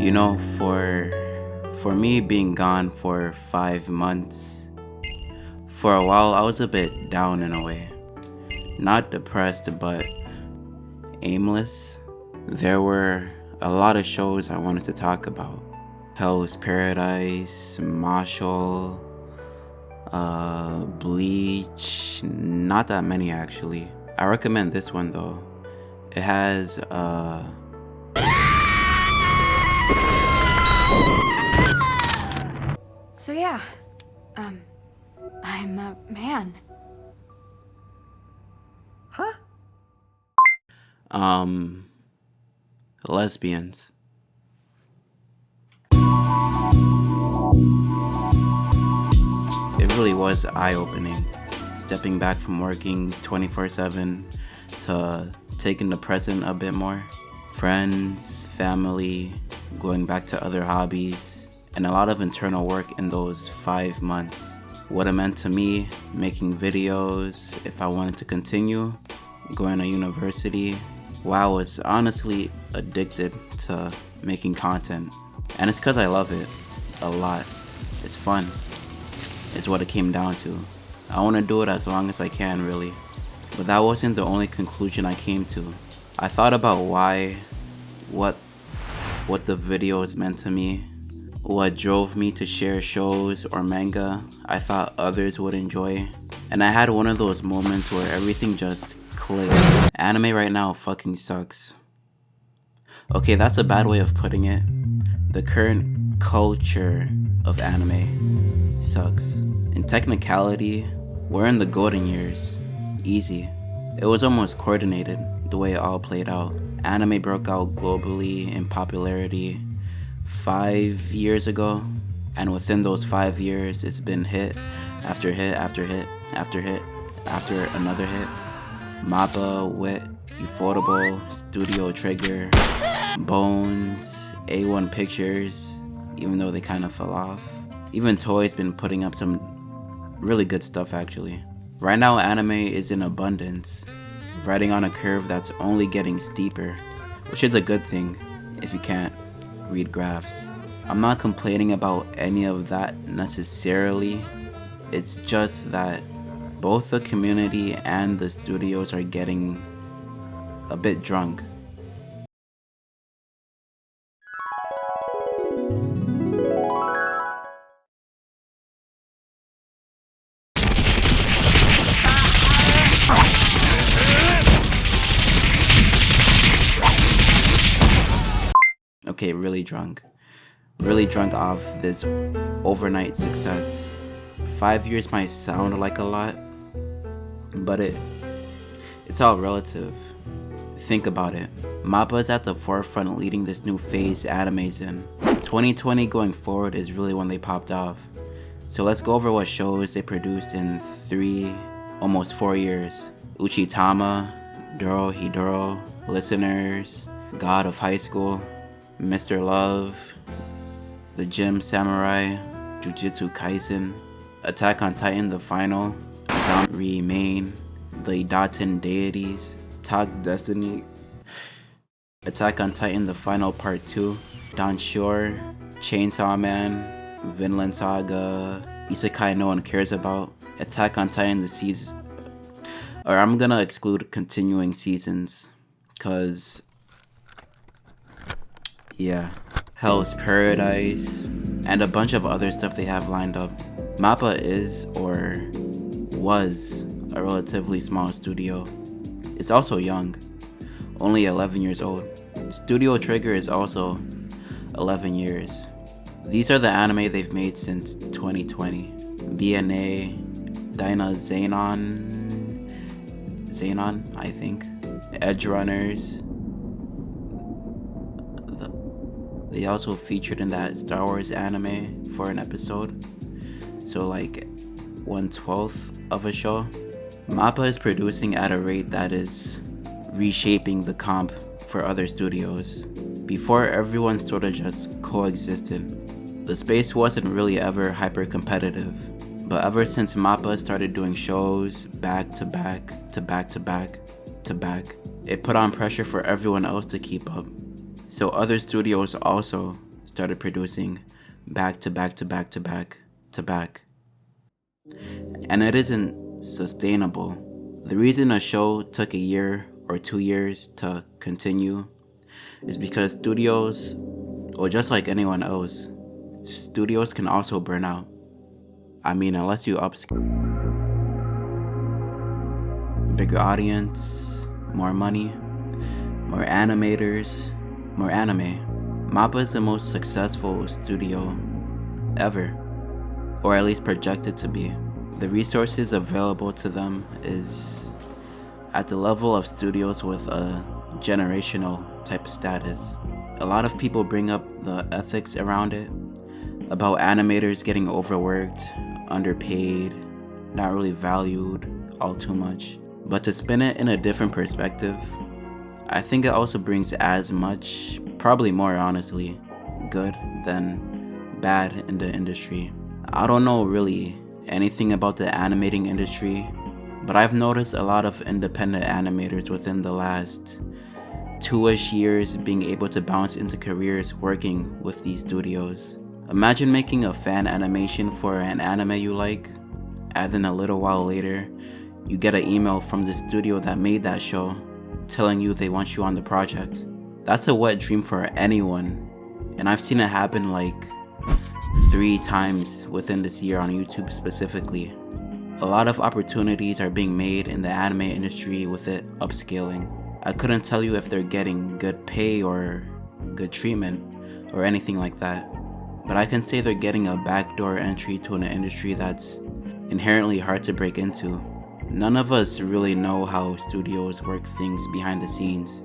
You know, for me being gone for 5 months, for a while I was a bit down in a way. Not depressed, but aimless. There were a lot of shows I wanted to talk about. Hell's Paradise, Marshall, Bleach, not that many actually. I recommend this one though. It has So yeah, I'm a man. Huh? lesbians. It really was eye-opening, stepping back from working 24/7 to taking the present a bit more. Friends, family, going back to other hobbies, and a lot of internal work in those 5 months. What it meant to me, making videos, if I wanted to continue, going to university. Wow, I was honestly addicted to making content. And it's because I love it a lot. It's fun. It's what it came down to. I want to do it as long as I can, really. But that wasn't the only conclusion I came to. I thought about why, what the videos meant to me, what drove me to share shows or manga I thought others would enjoy. And I had one of those moments where everything just clicked. Anime right now fucking sucks. Okay, that's a bad way of putting it. The current culture of anime sucks. In technicality, we're in the golden years. Easy. It was almost coordinated, the way it all played out. Anime broke out globally in popularity 5 years ago, and within those 5 years, it's been hit after hit after hit after hit after another hit. Mappa, Wit, Ufotable, Studio Trigger, Bones, A1 Pictures, even though they kind of fell off. Even Toei's been putting up some really good stuff actually. Right now anime is in abundance, riding on a curve that's only getting steeper, which is a good thing if you can't read graphs. I'm not complaining about any of that necessarily, it's just that both the community and the studios are getting a bit drunk. Okay, really drunk. Really drunk off this overnight success. 5 years might sound like a lot, but it's all relative. Think about it. Mappa is at the forefront leading this new phase anime's in. 2020 going forward is really when they popped off. So let's go over what shows they produced in 3, almost 4 years. Uchitama, Doro Hidoro, Listeners, God of High School, Mr. Love, The Gym Samurai, Jujutsu Kaisen, Attack on Titan The Final, Zombie Main, The Daten Deities, Talk Destiny, Attack on Titan The Final Part 2, Don Shore, Chainsaw Man, Vinland Saga, Isekai No One Cares About, Attack on Titan The Season. Or I'm gonna exclude continuing seasons, cause yeah, Hell's Paradise, and a bunch of other stuff they have lined up. Mappa is, or was, a relatively small studio. It's also young, only 11 years old. Studio Trigger is also 11 years. These are the anime they've made since 2020. BNA, Dyna Xenon, I think. Edge Runners. They also featured in that Star Wars anime for an episode. So like 1/12 of a show. Mappa is producing at a rate that is reshaping the comp for other studios. Before, everyone sort of just coexisted. The space wasn't really ever hyper competitive. But ever since Mappa started doing shows back to back to back to back to back, it put on pressure for everyone else to keep up. So other studios also started producing back to back to back to back to back. And it isn't sustainable. The reason a show took a year or 2 years to continue is because studios, or just like anyone else, studios can also burn out. I mean, unless you upscale, bigger audience, more money, more animators, more anime. Mappa is the most successful studio ever, or at least projected to be. The resources available to them is at the level of studios with a generational type status. A lot of people bring up the ethics around it, about animators getting overworked, underpaid, not really valued all too much. But to spin it in a different perspective, I think it also brings as much, probably more honestly, good than bad in the industry. I don't know really anything about the animating industry, but I've noticed a lot of independent animators within the last 2-ish years being able to bounce into careers working with these studios. Imagine making a fan animation for an anime you like, and then a little while later, you get an email from the studio that made that show telling you they want you on the project. That's a wet dream for anyone, and I've seen it happen like 3 times within this year on YouTube specifically. A lot of opportunities are being made in the anime industry with it upscaling. I couldn't tell you if they're getting good pay or good treatment or anything like that, but I can say they're getting a backdoor entry to an industry that's inherently hard to break into. None of us really know how studios work things behind the scenes,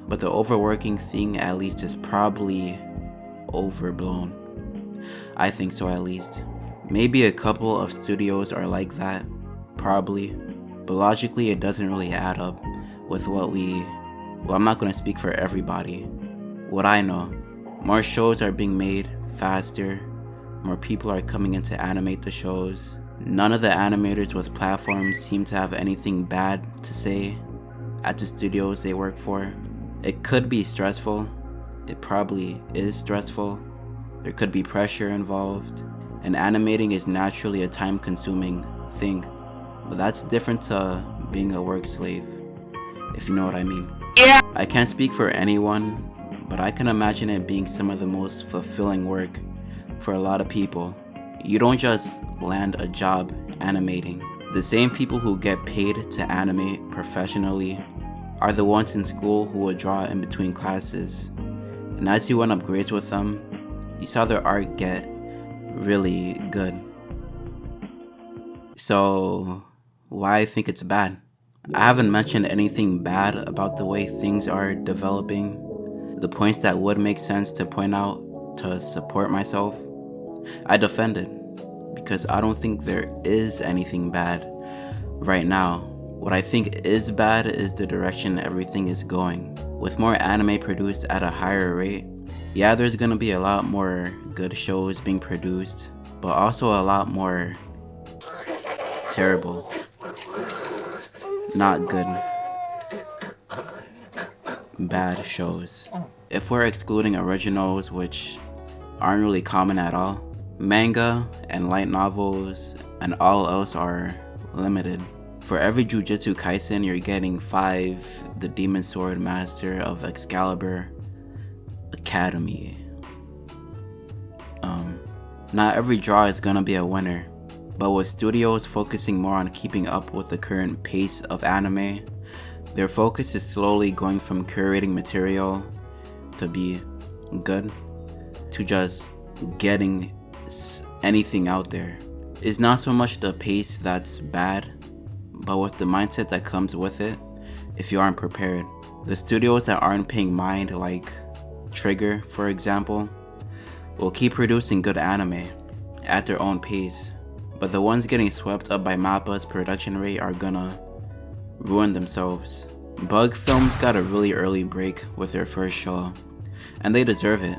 but the overworking thing at least is probably overblown. I think so, at least. Maybe a couple of studios are like that, probably, but logically it doesn't really add up with well, I'm not going to speak for everybody. What I know, more shows are being made faster, more people are coming in to animate the shows. None of the animators with platforms seem to have anything bad to say at the studios they work for. It could be stressful, it probably is stressful, there could be pressure involved, and animating is naturally a time-consuming thing, but that's different to being a work slave, if you know what I mean. Yeah. I can't speak for anyone, but I can imagine it being some of the most fulfilling work for a lot of people. You don't just land a job animating. The same people who get paid to animate professionally are the ones in school who would draw in between classes. And as you went up grades with them, you saw their art get really good. So, why I think it's bad? I haven't mentioned anything bad about the way things are developing. The points that would make sense to point out to support myself, I defended, because I don't think there is anything bad right now. What I think is bad is the direction everything is going. With more anime produced at a higher rate, yeah, there's gonna be a lot more good shows being produced, but also a lot more terrible, not good, bad shows. If we're excluding originals, which aren't really common at all, manga and light novels and all else are limited. For every Jujutsu Kaisen, you're getting 5 The Demon Sword Master of Excalibur Academy. Not every draw is gonna be a winner, but with studios focusing more on keeping up with the current pace of anime, their focus is slowly going from curating material to be good to just getting anything out there. It's not so much the pace that's bad, but with the mindset that comes with it if you aren't prepared. The studios that aren't paying mind, like Trigger for example, will keep producing good anime at their own pace, but the ones getting swept up by Mappa's production rate are gonna ruin themselves. Bug Films got a really early break with their first show, and they deserve it.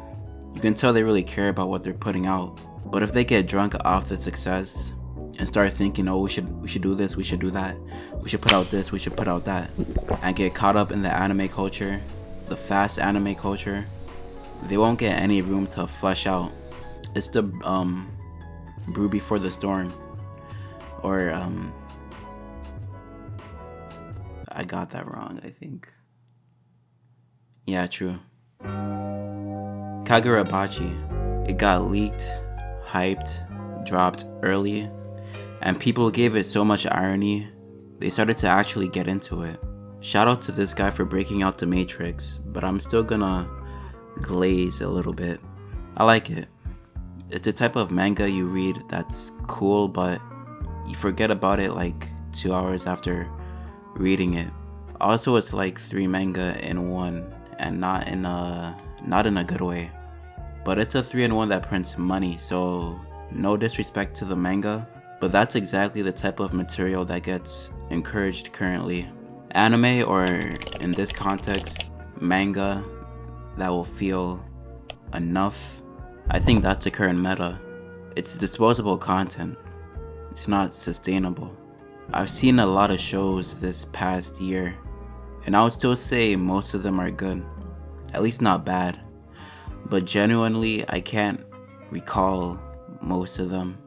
You can tell they really care about what they're putting out. But if they get drunk off the success and start thinking, oh, we should do this, we should do that, we should put out this, we should put out that, and get caught up in the anime culture, the fast anime culture, They won't get any room to flesh out. It's the brew before the storm. Or I got that wrong, I think. Yeah, true. Kagurabachi. It got leaked, hyped, dropped early, and people gave it so much irony, they started to actually get into it. Shout out to this guy for breaking out the Matrix, but I'm still gonna glaze a little bit. I like it. It's the type of manga you read that's cool, but you forget about it like 2 hours after reading it. Also, it's like 3 manga in one, and not in a good way. But it's a 3-in-1 that prints money, so no disrespect to the manga, but that's exactly the type of material that gets encouraged currently. Anime, or in this context, manga that will feel enough. I think that's the current meta. It's disposable content. It's not sustainable. I've seen a lot of shows this past year, and I would still say most of them are good. At least not bad. But genuinely, I can't recall most of them.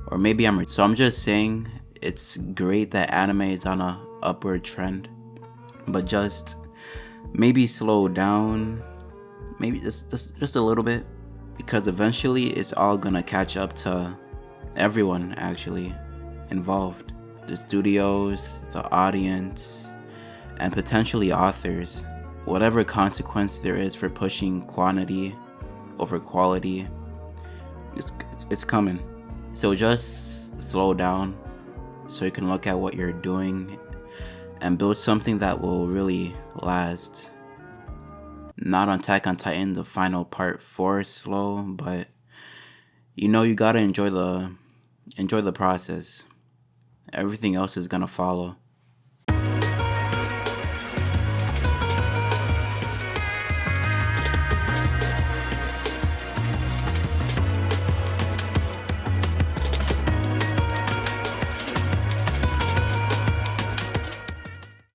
Or maybe so I'm just saying it's great that anime is on a upward trend, but just maybe slow down, maybe just a little bit, because eventually it's all gonna catch up to everyone actually involved. The studios, the audience, and potentially authors. Whatever consequence there is for pushing quantity over quality, it's coming. So just slow down so you can look at what you're doing and build something that will really last. Not on Attack on Titan, the final part 4 is slow, but you gotta enjoy the process. Everything else is gonna follow.